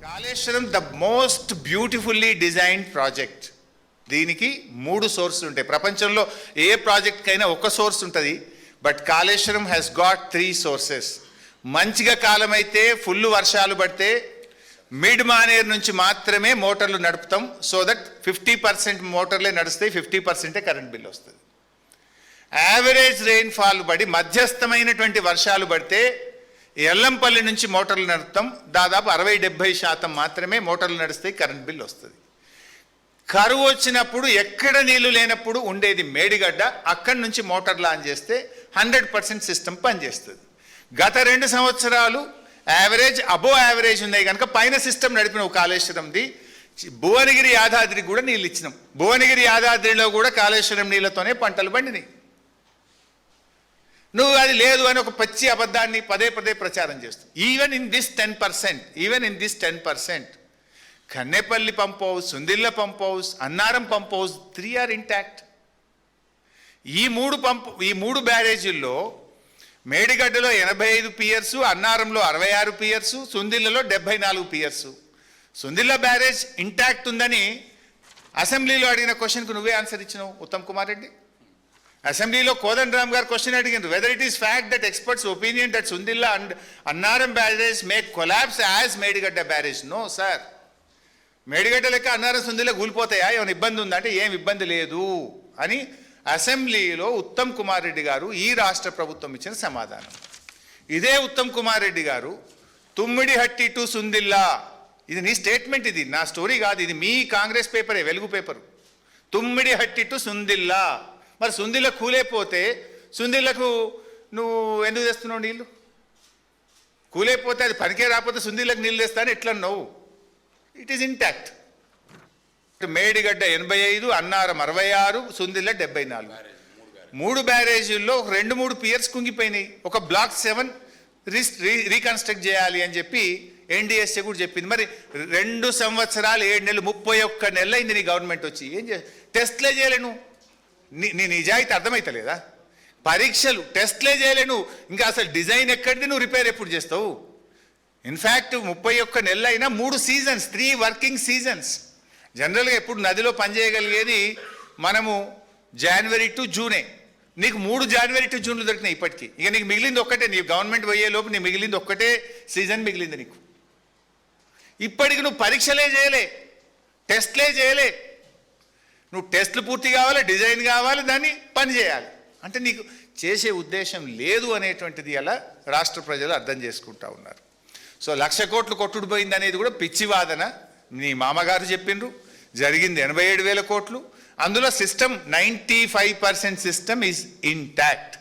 Kaleshwaram the most beautifully designed project. దీనికి 3 సోర్సులు ఉంటాయి. ప్రపంచంలో ఏ ప్రాజెక్ట్కైనా ఒక సోర్స్ ఉంటుంది, but Kaleshwaram has got 3 sources. మంచిగా కాలమైతే ఫుల్ వర్షాలు పడితే మిడ్ మానేర్ నుంచి మాత్రమే మోటార్లు నడుపుతాం. సో దట్ 50% మోటార్లే నడుస్తాయి, 50% కరెంట్ బిల్ వస్తుంది. యావరేజ్ రెయిన్ఫాల్ పడి మధ్యస్థమైనటువంటి వర్షాలు పడితే ఎల్లంపల్లి నుంచి మోటార్లు నడుపుతాం. దాదాపు 60-70% మాత్రమే మోటార్లు నడుస్తాయి, కరెంట్ బిల్ వస్తుంది. కరువు వచ్చినప్పుడు ఎక్కడ నీళ్లు లేనప్పుడు ఉండేది మేడిగడ్డ, అక్కడి నుంచి మోటార్లు ఆన్ చేస్తే 100% సిస్టమ్ పనిచేస్తుంది. గత 2 సంవత్సరాలు యావరేజ్ అబో యావరేజ్ ఉన్నాయి కనుక పైన సిస్టమ్ నడిపినావు కాళేశ్వరంది. భువనగిరి యాదాద్రికి కూడా నీళ్ళు ఇచ్చినాం. భువనగిరి యాదాద్రిలో కూడా కాళేశ్వరం నీళ్ళతోనే పంటలు పండినాయి. నువ్వు అది లేదు అని ఒక పచ్చి అబద్ధాన్ని పదే పదే ప్రచారం చేస్తావు. Even in this 10%, Kannepalli pump house, Sundilla pump house, Annaram pump house 3 are intact. ఈ 3 బ్యారేజీల్లో మేడిగడ్డలో 85 పియర్స్, అన్నారంలో 66 పియర్స్, సుందిల్లలో 74 పియర్స్. సుందిల్ల బ్యారేజ్ ఇంటాక్ట్ ఉందని అసెంబ్లీలో అడిగిన క్వశ్చన్కు నువ్వే ఆన్సర్ ఇచ్చినావు ఉత్తమ్ కుమార్ రెడ్డి. అసెంబ్లీలో కోదండరామ్ గారు క్వశ్చన్ అడిగినారు, whether it is fact that experts opinion that Sundilla and Annaram barrage may collapse as Medigadda barrage. No sir, Medigadda లెక్క అన్నారం సుందిల్ల కూలిపోతాయా, ఏమైనా ఇబ్బంది ఉందా అంటే ఏం ఇబ్బంది లేదు అని అసెంబ్లీలో ఉత్తమ్ కుమార్ రెడ్డి గారు ఈ రాష్ట్ర ప్రభుత్వం ఇచ్చిన సమాధానం. ఇదే ఉత్తమ్ కుమార్ రెడ్డి గారు తుమ్మిడిహట్టి టు సుందిల్లా, ఇది నీ స్టేట్మెంట్, ఇది నా స్టోరీ కాదు, ఇది మీ కాంగ్రెస్ పేపరే, వెలుగు పేపరు. తుమ్మిడిహట్టి టు సుందిల్లా. మరి సుందిల్ల కూలేపోతే సుందిల్లకు నువ్వు ఎందుకు తెస్తున్నావు నీళ్ళు? కూలేపోతే అది పనికే రాకపోతే సుందిల్లకు నీళ్ళు తెస్తాను ఎట్లా నువ్వు? It is intact. Medigadda 85, Annaram 66, Sundilla 74. 3 బ్యారేజీల్లో 2-3 పియర్స్ కుంగిపోయినాయి. ఒక బ్లాక్ 7 రీకన్స్ట్రక్ట్ చేయాలి అని చెప్పి ఎన్డీఎస్ఏ కూడా చెప్పింది. మరి 2 సంవత్సరాలు 7 నెలలు 31 నెలలు అయింది నీ గవర్నమెంట్ వచ్చి. ఏం టెస్ట్లే చేయలేను. నీ నిజాయితీ అర్థమవుతలేదా? పరీక్షలు టెస్ట్లే చేయలేను, ఇంకా అసలు డిజైన్ ఎక్కడిది, నువ్వు రిపేర్ ఎప్పుడు చేస్తావు? ఇన్ఫ్యాక్ట్ 31 నెలలు అయినా 3 సీజన్స్, 3 వర్కింగ్ సీజన్స్. జనరల్గా ఎప్పుడు నదిలో పనిచేయగలిగేది మనము జనవరి టు జూనే. నీకు 3 జనవరి టు జూన్లు దొరికినాయి ఇప్పటికీ. ఇక నీకు మిగిలింది ఒక్కటే, నీ గవర్నమెంట్ పోయేలోపు నీ మిగిలింది ఒక్కటే సీజన్ మిగిలింది నీకు. ఇప్పటికి నువ్వు పరీక్షలే చేయలే, టెస్ట్లే చేయలే. నువ్వు టెస్ట్లు పూర్తి కావాలి, డిజైన్ కావాలి, దాన్ని పని చేయాలి. అంటే నీకు చేసే ఉద్దేశం లేదు అనేటువంటిది అలా రాష్ట్ర ప్రజలు అర్థం చేసుకుంటా ఉన్నారు. సో 1,00,000 కోట్లు కొట్టుడు పోయింది అనేది కూడా పిచ్చి వాదన. నీ మామగారు చెప్పిండ్రు, జరిగింది 87,000 కోట్లు. అందులో సిస్టమ్ 95% సిస్టమ్ ఈజ్ ఇంటాక్ట్.